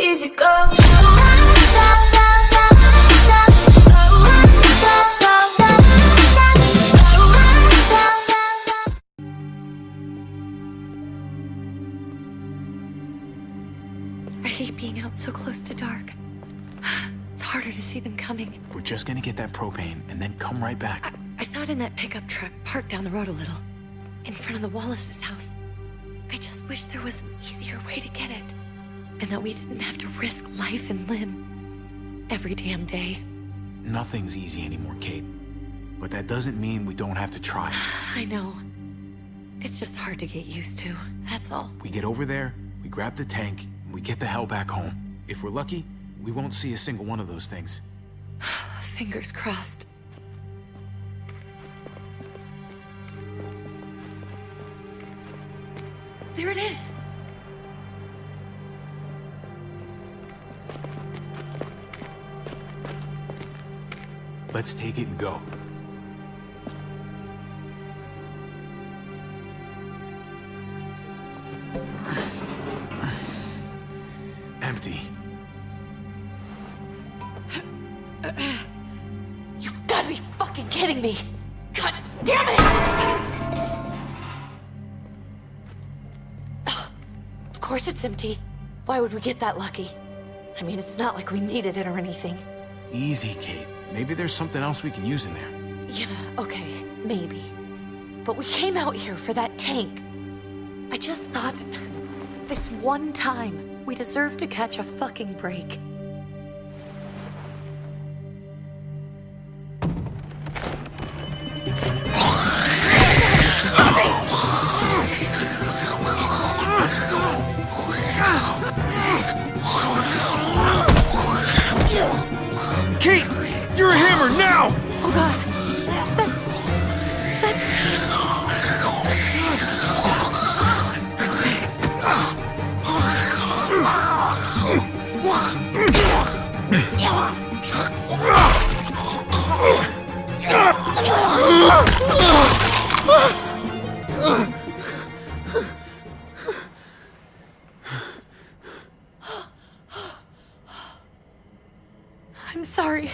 easy go. I hate being out so close to dark. It's harder to see them coming. We're just gonna get that propane and then come right back. I saw it in that pickup truck parked down the road a little, in front of the Wallace's house. I just wish there was an easier way to get it, and that we didn't have to risk life and limb every damn day. Nothing's easy anymore, Kate. But that doesn't mean we don't have to try. I know. It's just hard to get used to, that's all. We get over there, we grab the tank, and we get the hell back home. If we're lucky, we won't see a single one of those things. Fingers crossed. There it is! Let's take it and go. Empty. You've got to be fucking kidding me! God damn it! Of course it's empty. Why would we get that lucky? I mean, it's not like we needed it or anything. Easy, Kate. Maybe there's something else we can use in there. Yeah, okay, maybe. But we came out here for that tank. I just thought, this one time, we deserve to catch a fucking break. Kate! You're a hammer now! Oh god, that's... I'm sorry.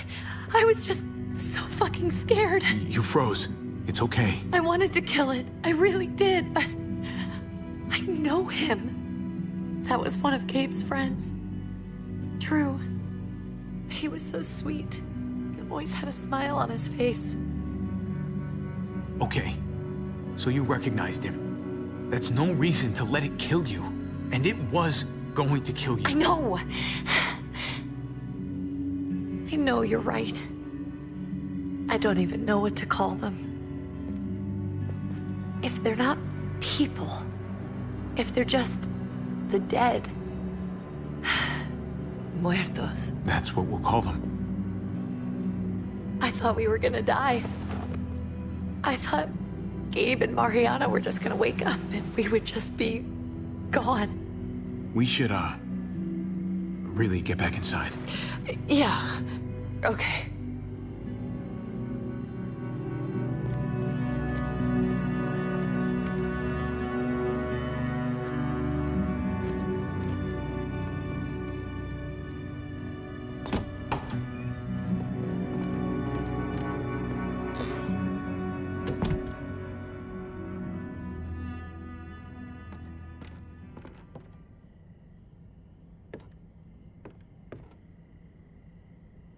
I was just so fucking scared. You froze. It's okay. I wanted to kill it. I really did, but I know him. That was one of Gabe's friends. Drew. He was so sweet. He always had a smile on his face. Okay. So you recognized him. That's no reason to let it kill you. And it was going to kill you. I know. I know you're right. I don't even know what to call them. If they're not people, if they're just the dead, muertos. That's what we'll call them. I thought we were gonna die. I thought Gabe and Mariana were just gonna wake up and we would just be gone. We should, really get back inside. Yeah. Okay.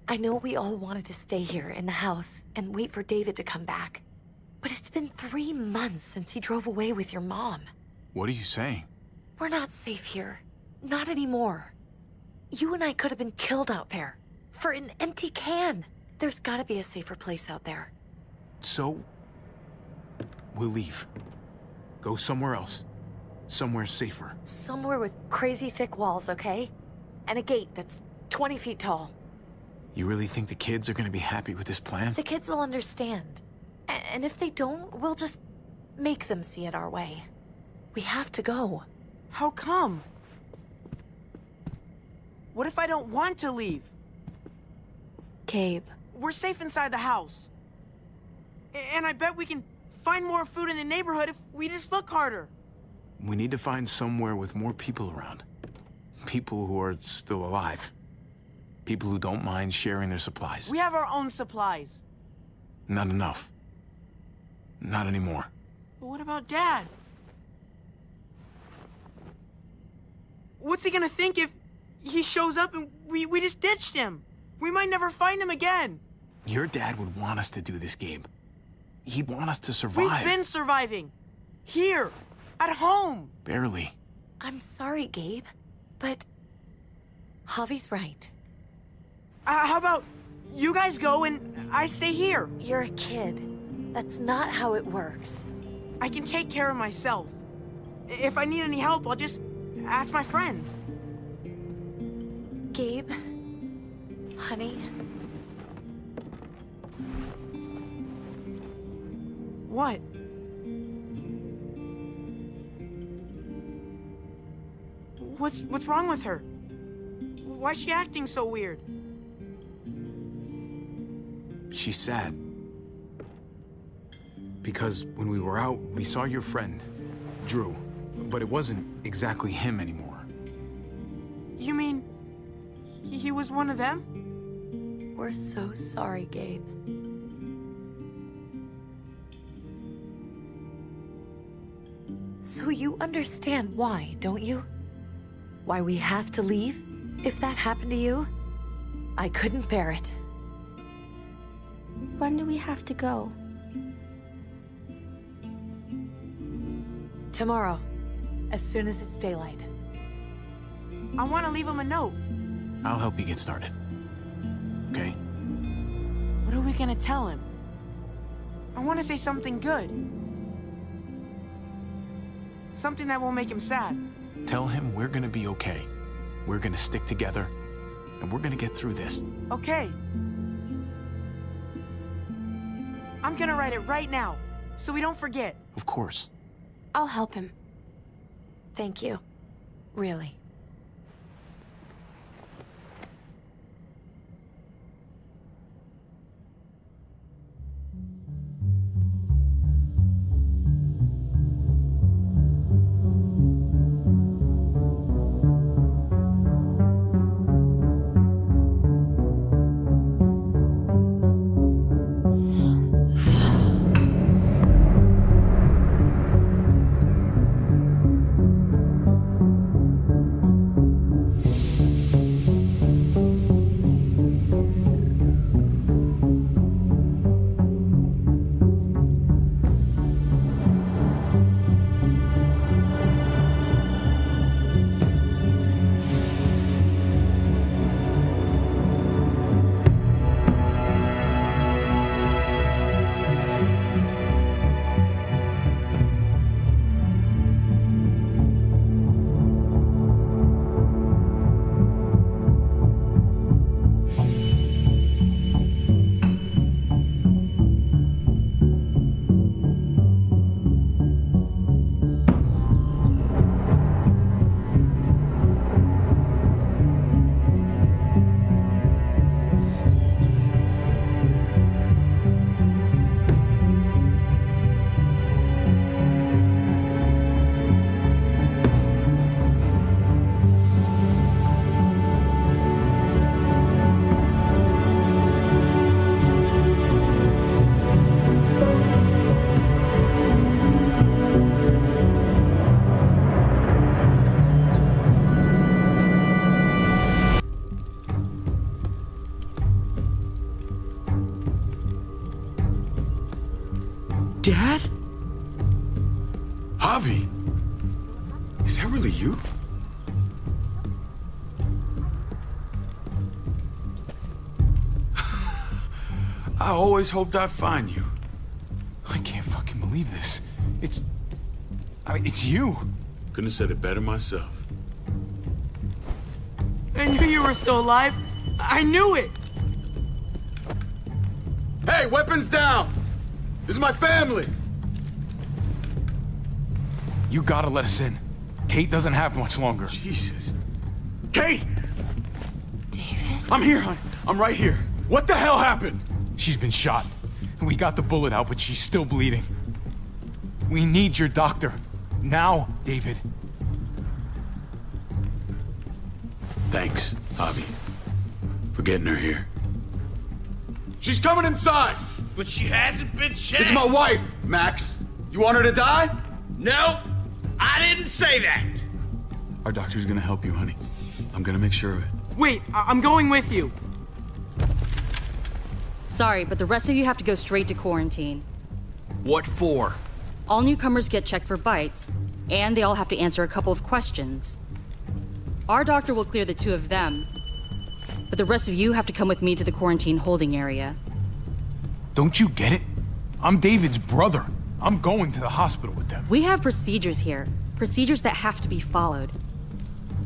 I know we all wanted to stay here in the house and wait for David to come back. But it's been 3 months since he drove away with your mom. What are you saying? We're not safe here. Not anymore. You and I could have been killed out there. For an empty can. There's gotta be a safer place out there. So, we'll leave. Go somewhere else. Somewhere safer. Somewhere with crazy thick walls, okay? And a gate that's 20 feet tall. You really think the kids are gonna be happy with this plan? The kids will understand. And if they don't, we'll just make them see it our way. We have to go. How come? What if I don't want to leave? Gabe. We're safe inside the house. And I bet we can find more food in the neighborhood if we just look harder. We need to find somewhere with more people around. People who are still alive. People who don't mind sharing their supplies. We have our own supplies. Not enough. Not anymore. But what about Dad? What's he gonna think if he shows up and we just ditched him? We might never find him again. Your dad would want us to do this, Gabe. He'd want us to survive. We've been surviving. Here. At home. Barely. I'm sorry, Gabe, but Javi's right. How about you guys go and I stay here? You're a kid. That's not how it works. I can take care of myself. If I need any help, I'll just ask my friends. Gabe, honey, What? What's wrong with her? Why is she acting so weird? She's sad. Because when we were out, we saw your friend, Drew. But it wasn't exactly him anymore. You mean he was one of them? we're so sorry, Gabe. So you understand why, don't you? Why we have to leave? If that happened to you, I couldn't bear it. When do we have to go? Tomorrow, as soon as it's daylight. I want to leave him a note. I'll help you get started. Okay? What are we gonna tell him? I want to say something good. Something that won't make him sad. Tell him we're gonna be okay. We're gonna stick together, and we're gonna get through this. Okay. I'm gonna write it right now, so we don't forget. Of course. I'll help him. Thank you. Really. Dad? Javi! Is that really you? I always hoped I'd find you. I can't fucking believe this. It's you. Couldn't have said it better myself. I knew you were still alive. I knew it. Hey, weapons down! This is my family! You gotta let us in. Kate doesn't have much longer. Jesus. Kate! David? I'm here, hon. I'm right here. What the hell happened? She's been shot. We got the bullet out, but she's still bleeding. We need your doctor. Now, David. Thanks, Javi, for getting her here. She's coming inside! But she hasn't been checked. This is my wife, Max. You want her to die? No, I didn't say that. Our doctor's gonna help you, honey. I'm gonna make sure of it. Wait, I'm going with you. Sorry, but the rest of you have to go straight to quarantine. What for? All newcomers get checked for bites, and they all have to answer a couple of questions. Our doctor will clear the two of them, but the rest of you have to come with me to the quarantine holding area. Don't you get it? I'm David's brother. I'm going to the hospital with them. We have procedures here, procedures that have to be followed.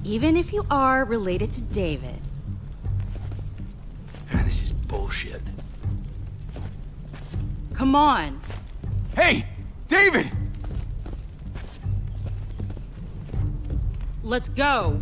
Even if you are related to David. This is bullshit. Come on. Hey, David! Let's go.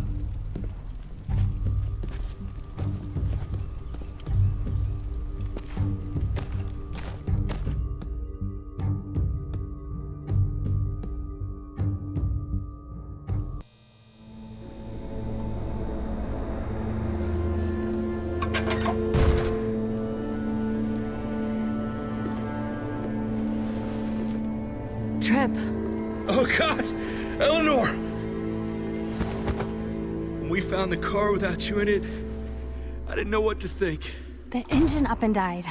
Trip. Oh God, Eleanor! When we found the car without you in it, I didn't know what to think. The engine up and died.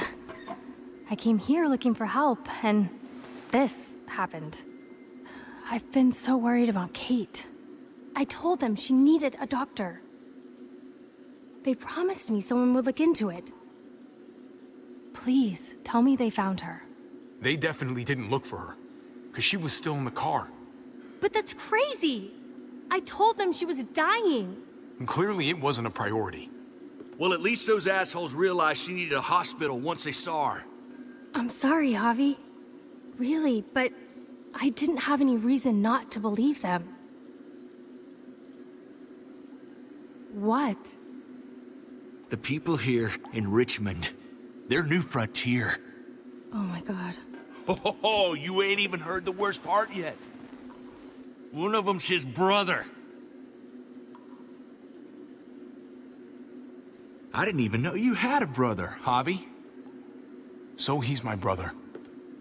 I came here looking for help, and this happened. I've been so worried about Kate. I told them she needed a doctor. They promised me someone would look into it. Please, tell me they found her. They definitely didn't look for her, because she was still in the car. But that's crazy! I told them she was dying. And clearly it wasn't a priority. Well, at least those assholes realized she needed a hospital once they saw her. I'm sorry, Javi. Really, but I didn't have any reason not to believe them. What? The people here in Richmond, their new frontier. Oh my god. Oh, you ain't even heard the worst part yet. One of them's his brother. I didn't even know you had a brother, Javi. So he's my brother.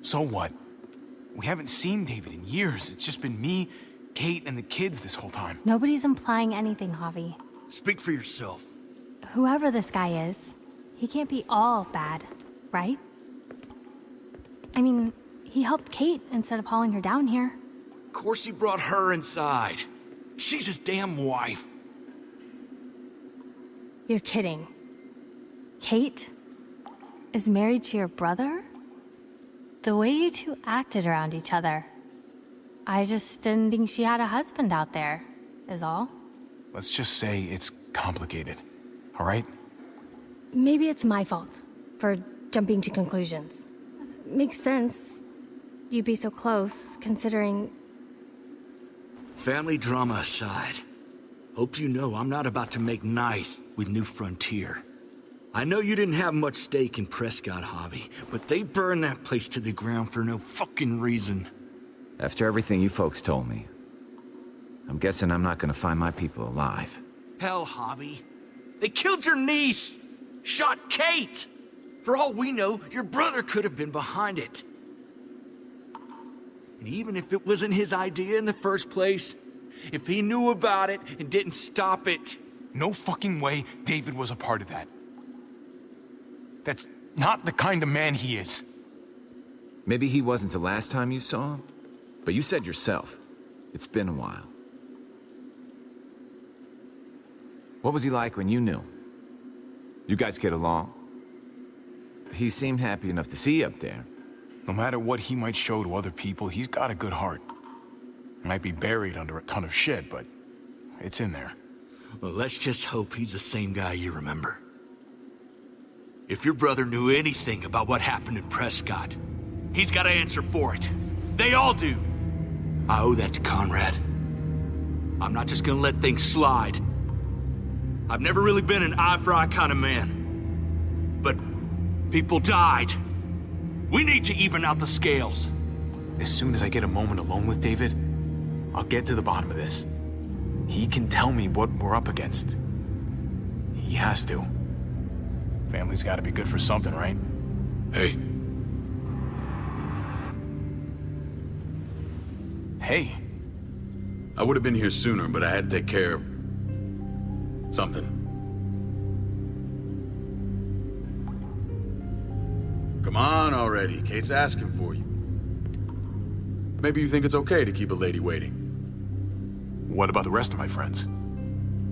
So what? We haven't seen David in years. It's just been me, Kate, and the kids this whole time. Nobody's implying anything, Javi. Speak for yourself. Whoever this guy is, he can't be all bad, right? I mean, he helped Kate instead of hauling her down here. Of course he brought her inside. She's his damn wife. You're kidding. Kate is married to your brother? The way you two acted around each other. I just didn't think she had a husband out there, is all. Let's just say it's complicated, all right? Maybe it's my fault for jumping to conclusions. Makes sense. You'd be so close, considering... Family drama aside, hope you know I'm not about to make nice with New Frontier. I know you didn't have much stake in Prescott, Javi, but they burned that place to the ground for no fucking reason. After everything you folks told me, I'm guessing I'm not gonna find my people alive. Hell, Javi. They killed your niece! Shot Kate! For all we know, your brother could have been behind it. And even if it wasn't his idea in the first place, if he knew about it and didn't stop it... No fucking way David was a part of that. That's not the kind of man he is. Maybe he wasn't the last time you saw him, but you said yourself, it's been a while. What was he like when you knew him? You guys get along? He seemed happy enough to see you up there. No matter what he might show to other people, he's got a good heart. He might be buried under a ton of shit, but it's in there. Well, let's just hope he's the same guy you remember. If your brother knew anything about what happened in Prescott, he's got to answer for it. They all do. I owe that to Conrad. I'm not just gonna let things slide. I've never really been an eye-for-eye kind of man. But people died. We need to even out the scales. As soon as I get a moment alone with David, I'll get to the bottom of this. He can tell me what we're up against. He has to. Family's gotta be good for something, right? Hey, Hey, I would have been here sooner, but I had to take care of something. Come on already. Kate's asking for you. Maybe you think it's okay to keep a lady waiting. what about the rest of my friends?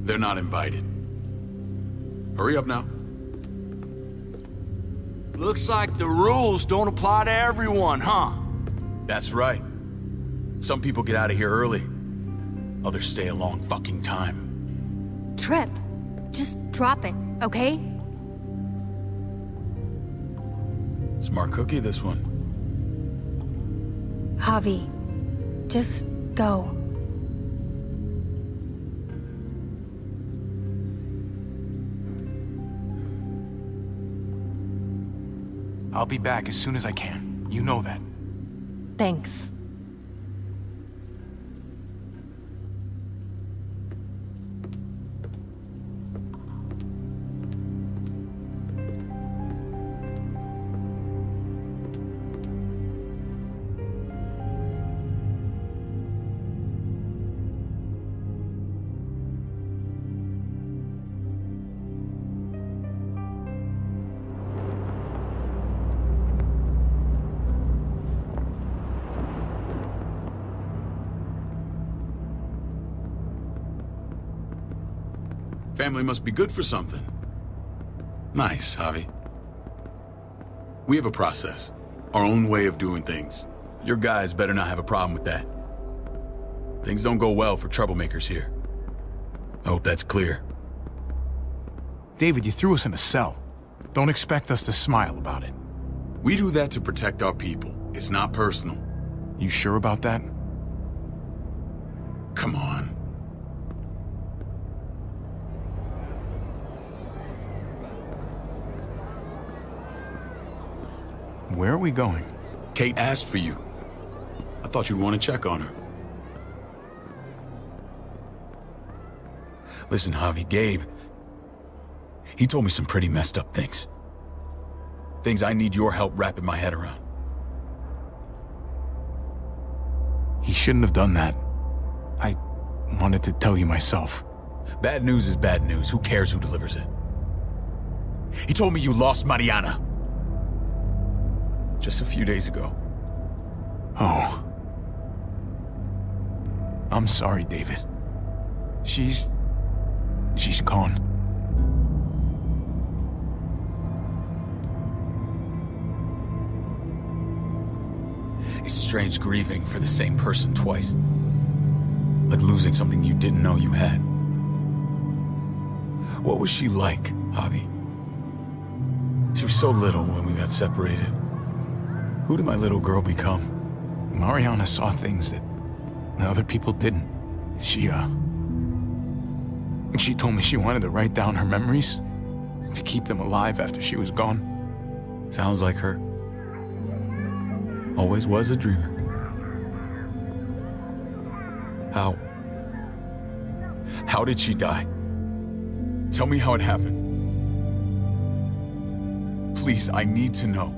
They're not invited. Hurry up now. Looks like the rules don't apply to everyone, huh? That's right. Some people get out of here early. Others stay a long fucking time. Trip, just drop it, okay? Smart cookie, this one. Javi, just go. I'll be back as soon as I can. You know that. Thanks. Family must be good for something. Nice, Javi. We have a process, our own way of doing things. Your guys better not have a problem with that. Things don't go well for troublemakers here. I hope that's clear. David, you threw us in a cell. Don't expect us to smile about it. We do that to protect our people. It's not personal. You sure about that? Come on. Where are we going? Kate asked for you. I thought you'd want to check on her. Listen, Javi, Gabe, he told me some pretty messed up things. Things I need your help wrapping my head around. He shouldn't have done that. I wanted to tell you myself. Bad news is bad news. Who cares who delivers it? He told me you lost Mariana. Just a few days ago. Oh. I'm sorry, David. She's gone. It's strange grieving for the same person twice. Like losing something you didn't know you had. What was she like, Javi? She was so little when we got separated. Who did my little girl become? Mariana saw things that other people didn't. She told me she wanted to write down her memories to keep them alive after she was gone. Sounds like her. Always was a dreamer. How did she die? Tell me how it happened. Please, I need to know.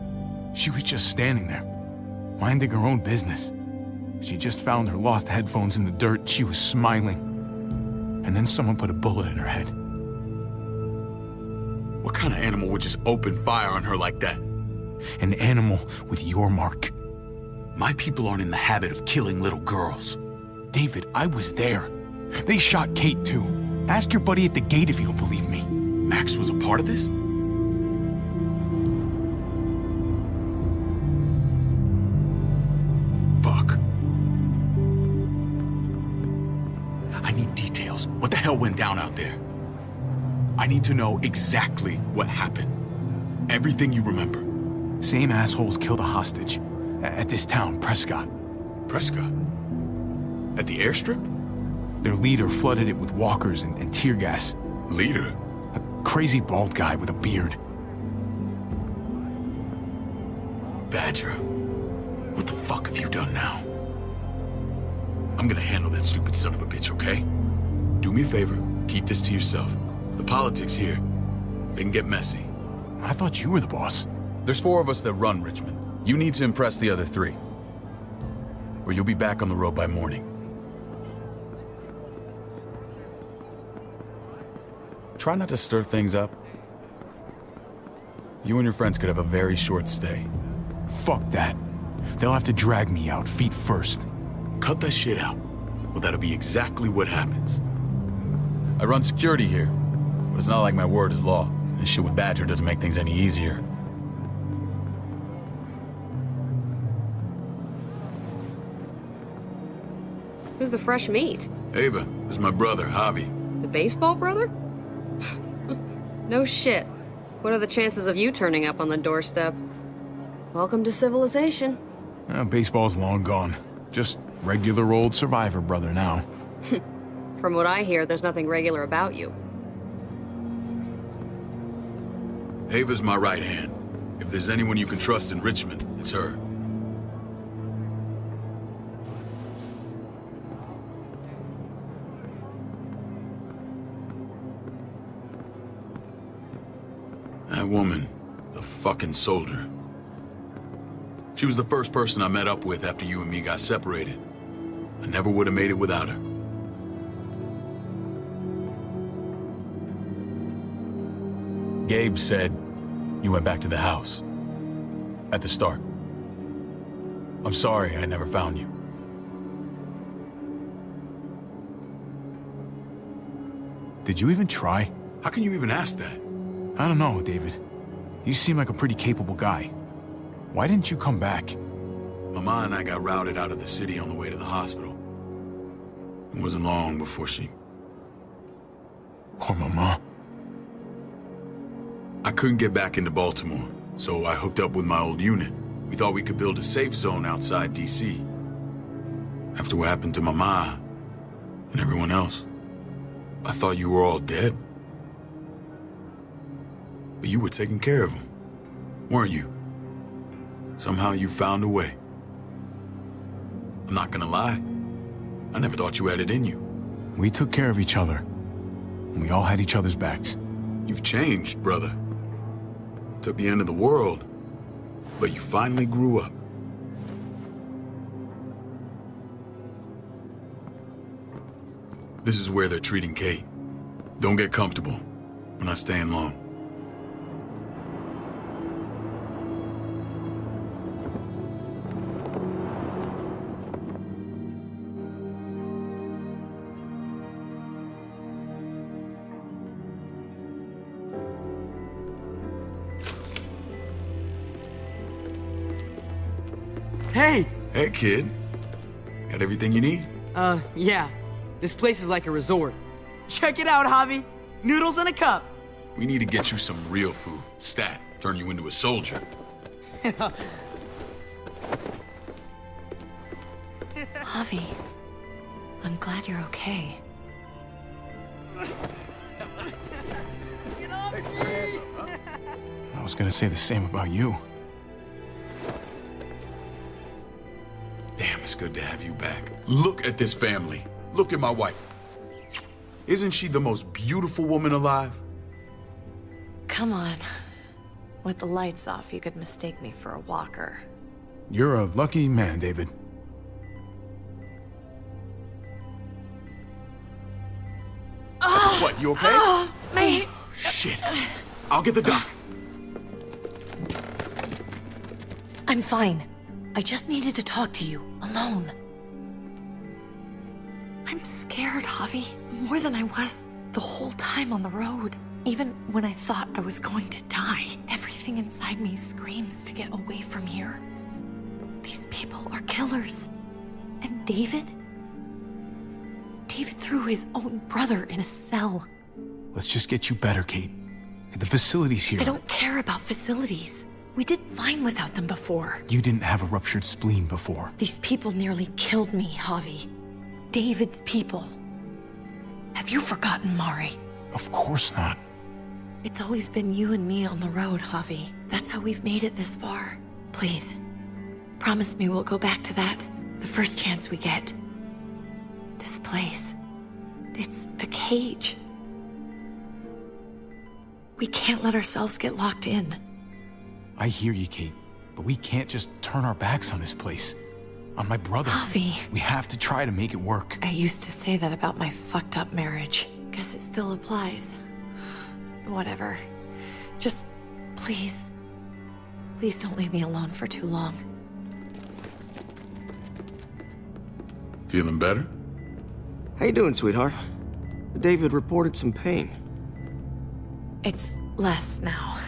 She was just standing there, minding her own business. She just found her lost headphones in the dirt. She was smiling. And then someone put a bullet in her head. What kind of animal would just open fire on her like that? An animal with your mark. My people aren't in the habit of killing little girls. David, I was there. They shot Kate too. Ask your buddy at the gate if you don't believe me. Max was a part of this? Fuck. I need details. What the hell went down out there? I need to know exactly what happened. Everything you remember. Same assholes killed a hostage. At this town, Prescott. Prescott? At the airstrip? Their leader flooded it with walkers and tear gas. Leader? A crazy bald guy with a beard. Badger, what the fuck have you done now? I'm gonna handle that stupid son of a bitch, okay? Do me a favor, keep this to yourself. The politics here, They can get messy. I thought you were the boss. There's 4 of us that run Richmond. You need to impress the other 3. Or you'll be back on the road by morning. Try not to stir things up. You and your friends could have a very short stay. Fuck that. They'll have to drag me out, feet first. Cut that shit out. Well, that'll be exactly what happens. I run security here, but it's not like my word is law. This shit with Badger doesn't make things any easier. Who's the fresh meat? Ava, this is my brother, Javi. The baseball brother? No shit. What are the chances of you turning up on the doorstep? Welcome to civilization. Baseball's long gone. Just regular old survivor brother now. From what I hear, there's nothing regular about you. Ava's my right hand. If there's anyone you can trust in Richmond, it's her. That woman, the fucking soldier. She was the first person I met up with after you and me got separated. I never would have made it without her. Gabe said you went back to the house. At the start. I'm sorry I never found you. Did you even try? How can you even ask that? I don't know, David. You seem like a pretty capable guy. Why didn't you come back? Mama and I got routed out of the city on the way to the hospital. It wasn't long before she... Poor Mama. I couldn't get back into Baltimore, so I hooked up with my old unit. We thought we could build a safe zone outside D.C. After what happened to Mama and everyone else, I thought you were all dead. But you were taking care of them, weren't you? Somehow you found a way. I'm not gonna lie. I never thought you had it in you. We took care of each other. And we all had each other's backs. You've changed, brother. Took the end of the world, but you finally grew up. This is where they're treating Kate. Don't get comfortable. We're not staying long. Hey! Hey, kid. Got everything you need? Yeah. This place is like a resort. Check it out, Javi. Noodles in a cup. We need to get you some real food. Stat. Turn you into a soldier. Javi, I'm glad you're okay. I was gonna say the same about you. Damn, it's good to have you back. Look at this family. Look at my wife. Isn't she the most beautiful woman alive? Come on. With the lights off, you could mistake me for a walker. You're a lucky man, David. What, you okay? My... Shit. I'll get the doc. I'm fine. I just needed to talk to you, alone. I'm scared, Javi. More than I was the whole time on the road. Even when I thought I was going to die, everything inside me screams to get away from here. These people are killers. And David? David threw his own brother in a cell. Let's just get you better, Kate. The facility's here. I don't care about facilities. We did fine without them before. You didn't have a ruptured spleen before. These people nearly killed me, Javi. David's people. Have you forgotten, Mari? Of course not. It's always been you and me on the road, Javi. That's how we've made it this far. Please, promise me we'll go back to that the first chance we get. This place, it's a cage. We can't let ourselves get locked in. I hear you, Kate, but we can't just turn our backs on this place. On my brother. Javi. We have to try to make it work. I used to say that about my fucked up marriage. Guess it still applies. Whatever. Just, please. Please don't leave me alone for too long. Feeling better? How you doing, sweetheart? David reported some pain. It's less now.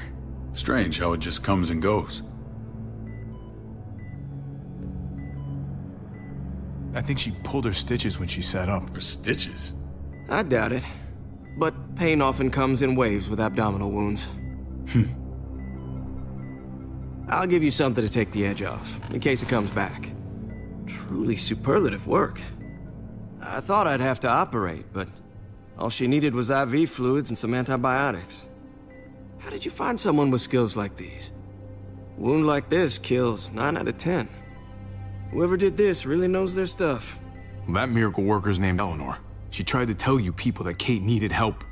Strange how it just comes and goes. I think she pulled her stitches when she sat up. Or stitches? I doubt it. But pain often comes in waves with abdominal wounds. I'll give you something to take the edge off, in case it comes back. Truly superlative work. I thought I'd have to operate, but all she needed was IV fluids and some antibiotics. How did you find someone with skills like these? A wound like this kills 9 out of 10. Whoever did this really knows their stuff. Well, that miracle worker's named Eleanor. She tried to tell you people that Kate needed help.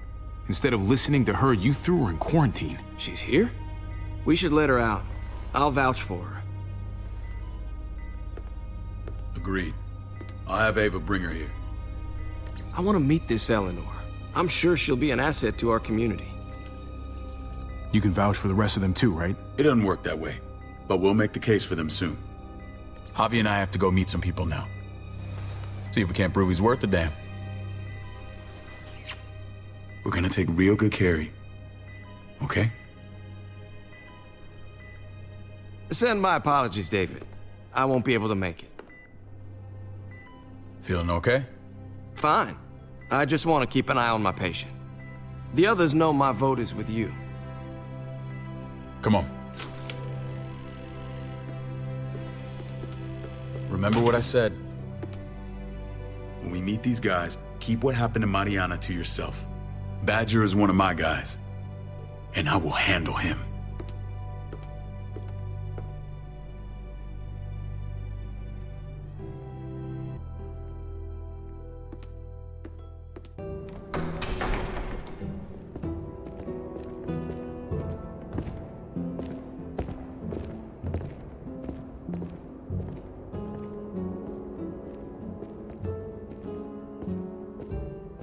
Instead of listening to her, you threw her in quarantine. She's here? We should let her out. I'll vouch for her. Agreed. I'll have Ava bring her here. I want to meet this Eleanor. I'm sure she'll be an asset to our community. You can vouch for the rest of them too, right? It doesn't work that way, but we'll make the case for them soon. Javi and I have to go meet some people now. See if we can't prove he's worth a damn. We're gonna take real good care of you. Okay? Send my apologies, David. I won't be able to make it. Feeling okay? Fine. I just want to keep an eye on my patient. The others know my vote is with you. Come on. Remember what I said. When we meet these guys, keep what happened to Mariana to yourself. Badger is one of my guys, and I will handle him.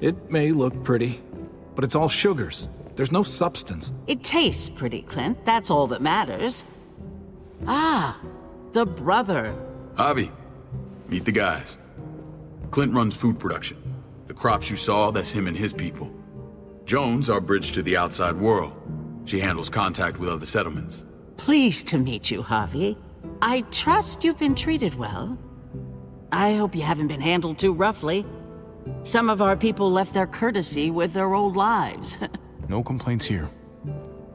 It may look pretty, but it's all sugars. There's no substance. It tastes pretty, Clint. That's all that matters. Ah, the brother. Javi, meet the guys. Clint runs food production. The crops you saw, that's him and his people. Jones, our bridge to the outside world. She handles contact with other settlements. Pleased to meet you, Javi. I trust you've been treated well. I hope you haven't been handled too roughly. Some of our people left their courtesy with their old lives. No complaints here.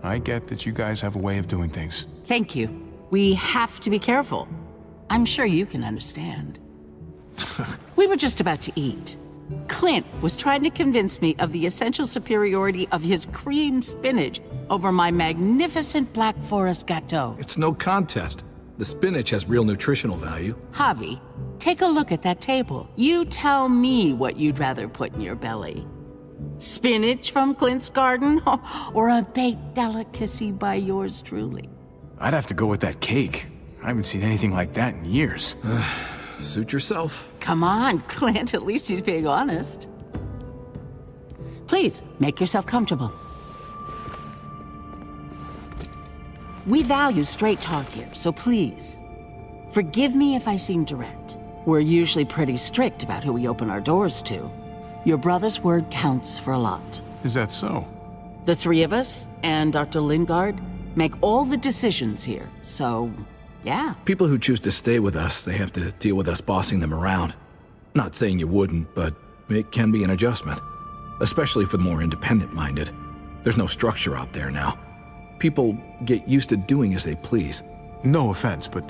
I get that you guys have a way of doing things. Thank you. We have to be careful. I'm sure you can understand. We were just about to eat. Clint was trying to convince me of the essential superiority of his cream spinach over my magnificent Black Forest gâteau. It's no contest. The spinach has real nutritional value. Javi, take a look at that table. You tell me what you'd rather put in your belly. Spinach from Clint's garden, or a baked delicacy by yours truly? I'd have to go with that cake. I haven't seen anything like that in years. Suit yourself. Come on, Clint, at least he's being honest. Please, make yourself comfortable. We value straight talk here, so please, forgive me if I seem direct. We're usually pretty strict about who we open our doors to. Your brother's word counts for a lot. Is that so? The three of us and Dr. Lingard make all the decisions here, so yeah. People who choose to stay with us, they have to deal with us bossing them around. Not saying you wouldn't, but it can be an adjustment. Especially for the more independent-minded. There's no structure out there now. People get used to doing as they please. No offense, but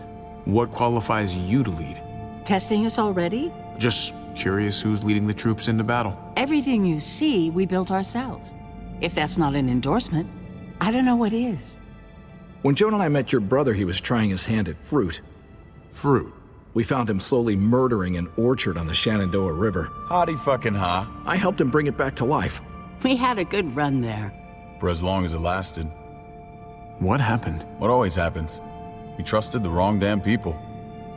what qualifies you to lead? Testing us already? Just curious who's leading the troops into battle. Everything you see, we built ourselves. If that's not an endorsement, I don't know what is. When Joan and I met your brother, he was trying his hand at fruit. Fruit? We found him slowly murdering an orchard on the Shenandoah River. Howdy fucking ha. I helped him bring it back to life. We had a good run there. For as long as it lasted. What happened? What always happens. We trusted the wrong damn people.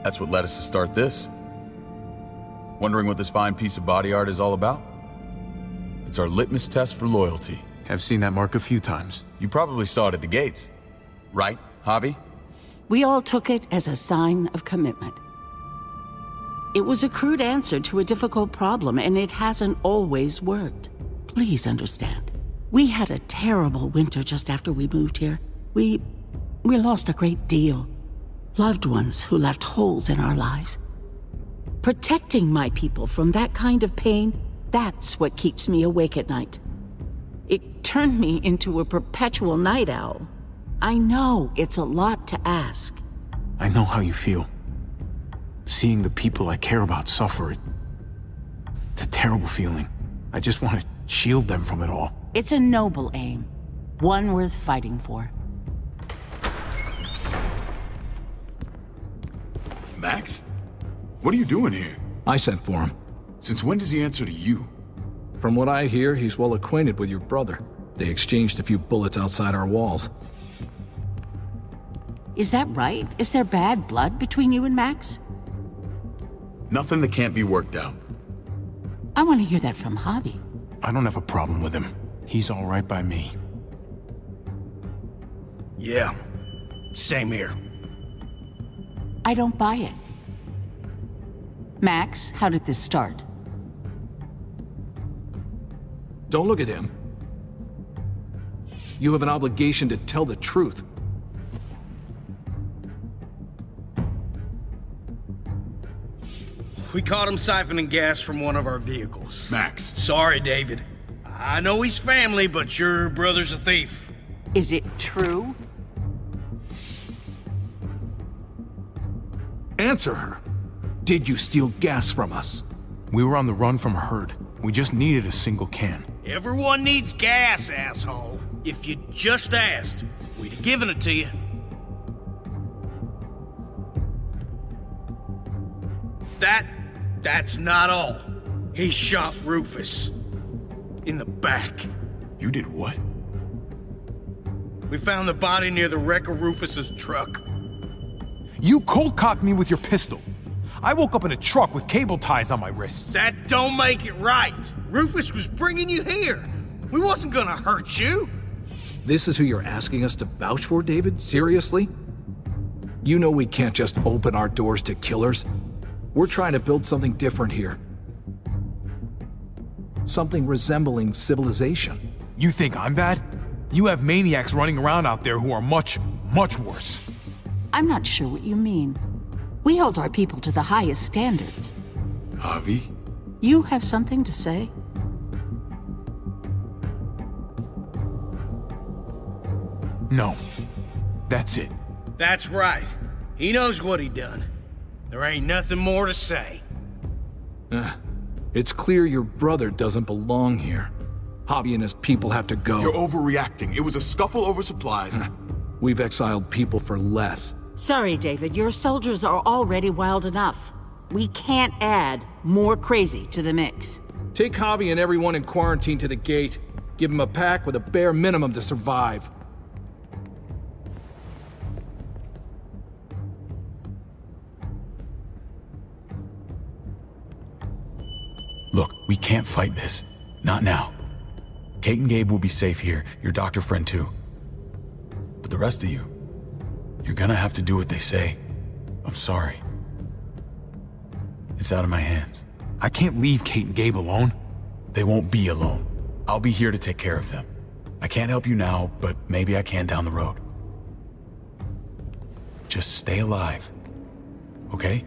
That's what led us to start this. Wondering what this fine piece of body art is all about? It's our litmus test for loyalty. I've seen that mark a few times. You probably saw it at the gates. Right, Javi? We all took it as a sign of commitment. It was a crude answer to a difficult problem, and it hasn't always worked. Please understand. We had a terrible winter just after we moved here. We lost a great deal. Loved ones who left holes in our lives. Protecting my people from that kind of pain, that's what keeps me awake at night. It turned me into a perpetual night owl. I know it's a lot to ask. I know how you feel. Seeing the people I care about suffer, it's a terrible feeling. I just want to shield them from it all. It's a noble aim, one worth fighting for. Max? What are you doing here? I sent for him. Since when does he answer to you? From what I hear, he's well acquainted with your brother. They exchanged a few bullets outside our walls. Is that right? Is there bad blood between you and Max? Nothing that can't be worked out. I want to hear that from Javi. I don't have a problem with him. He's all right by me. Yeah, same here. I don't buy it. Max, how did this start? Don't look at him. You have an obligation to tell the truth. We caught him siphoning gas from one of our vehicles. Max. Sorry, David. I know he's family, but your brother's a thief. Is it true? Answer her. Did you steal gas from us? We were on the run from a herd. We just needed a single can. Everyone needs gas, asshole. If you just asked, we'd have given it to you. That's not all. He shot Rufus. In the back. You did what? We found the body near the wreck of Rufus's truck. You cold-cocked me with your pistol. I woke up in a truck with cable ties on my wrists. That don't make it right. Rufus was bringing you here. We wasn't gonna hurt you. This is who you're asking us to vouch for, David? Seriously? You know we can't just open our doors to killers. We're trying to build something different here. Something resembling civilization. You think I'm bad? You have maniacs running around out there who are much, much worse. I'm not sure what you mean. We hold our people to the highest standards. Javi? You have something to say? No. That's it. That's right. He knows what he done. There ain't nothing more to say. It's clear your brother doesn't belong here. Javi and his people have to go. You're overreacting. It was a scuffle over supplies. We've exiled people for less. Sorry, David. Your soldiers are already wild enough. We can't add more crazy to the mix. Take Javi and everyone in quarantine to the gate. Give them a pack with a bare minimum to survive. Look, we can't fight this. Not now. Kate and Gabe will be safe here, your doctor friend too. But the rest of you, you're gonna have to do what they say. I'm sorry. It's out of my hands. I can't leave Kate and Gabe alone. They won't be alone. I'll be here to take care of them. I can't help you now, but maybe I can down the road. Just stay alive, okay?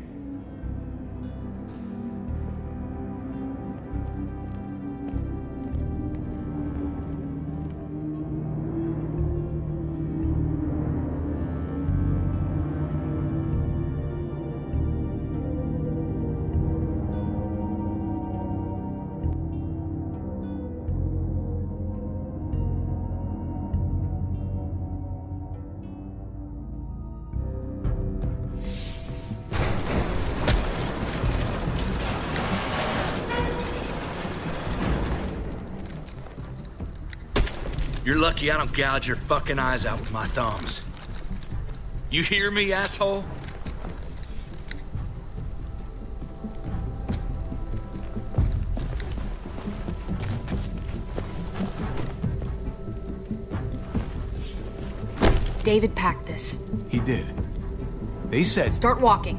You're lucky I don't gouge your fucking eyes out with my thumbs. You hear me, asshole? David packed this. He did. They said... Start walking.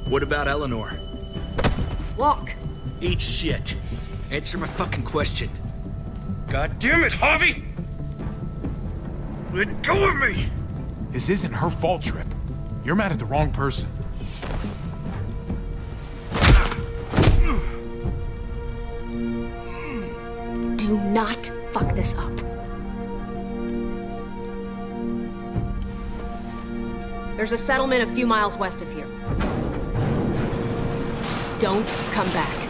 What about Eleanor? Walk. Eat shit. Answer my fucking question. God damn it, Javi! Let go of me! This isn't her fault, Trip. You're mad at the wrong person. Do not fuck this up. There's a settlement a few miles west of here. Don't come back.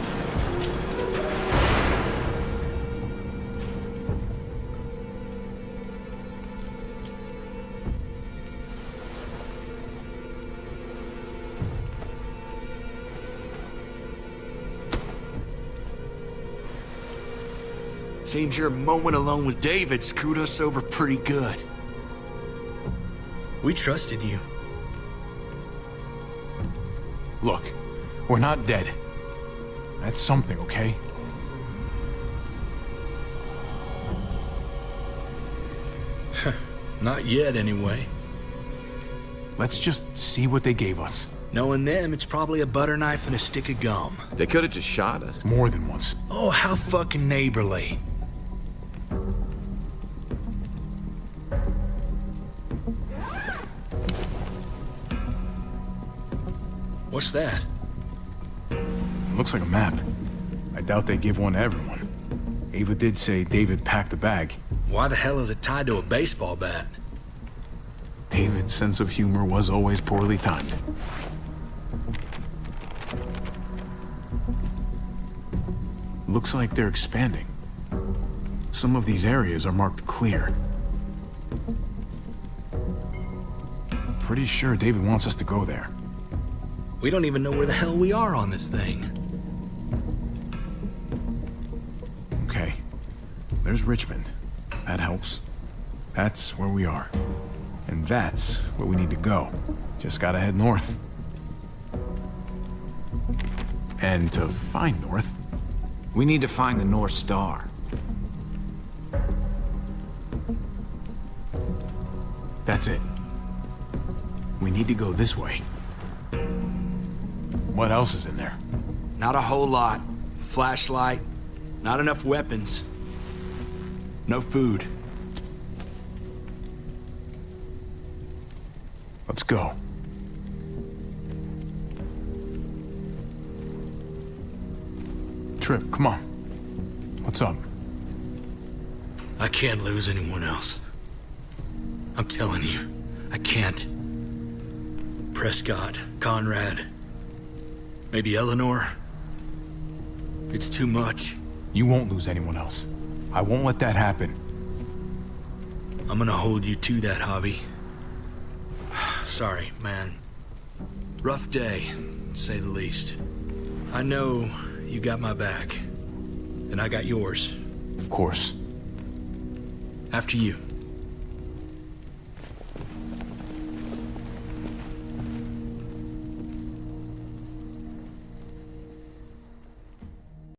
Seems your moment alone with David screwed us over pretty good. We trusted you. Look, we're not dead. That's something, okay? Not yet, anyway. Let's just see what they gave us. Knowing them, it's probably a butter knife and a stick of gum. They could have just shot us. More than once. Oh, how fucking neighborly. What's that? Looks like a map. I doubt they give one to everyone. Ava did say David packed the bag. Why the hell is it tied to a baseball bat? David's sense of humor was always poorly timed. Looks like they're expanding. Some of these areas are marked clear. Pretty sure David wants us to go there. We don't even know where the hell we are on this thing. Okay. There's Richmond. That helps. That's where we are. And that's where we need to go. Just gotta head north. And to find north... We need to find the North Star. That's it. We need to go this way. What else is in there? Not a whole lot. Flashlight, not enough weapons. No food. Let's go. Trip, come on. What's up? I can't lose anyone else. I'm telling you, I can't. Prescott, Conrad, maybe Eleanor. It's too much. You won't lose anyone else. I won't let that happen. I'm gonna hold you to that, Javi. Sorry, man. Rough day, to say the least. I know you got my back, and I got yours. Of course. After you.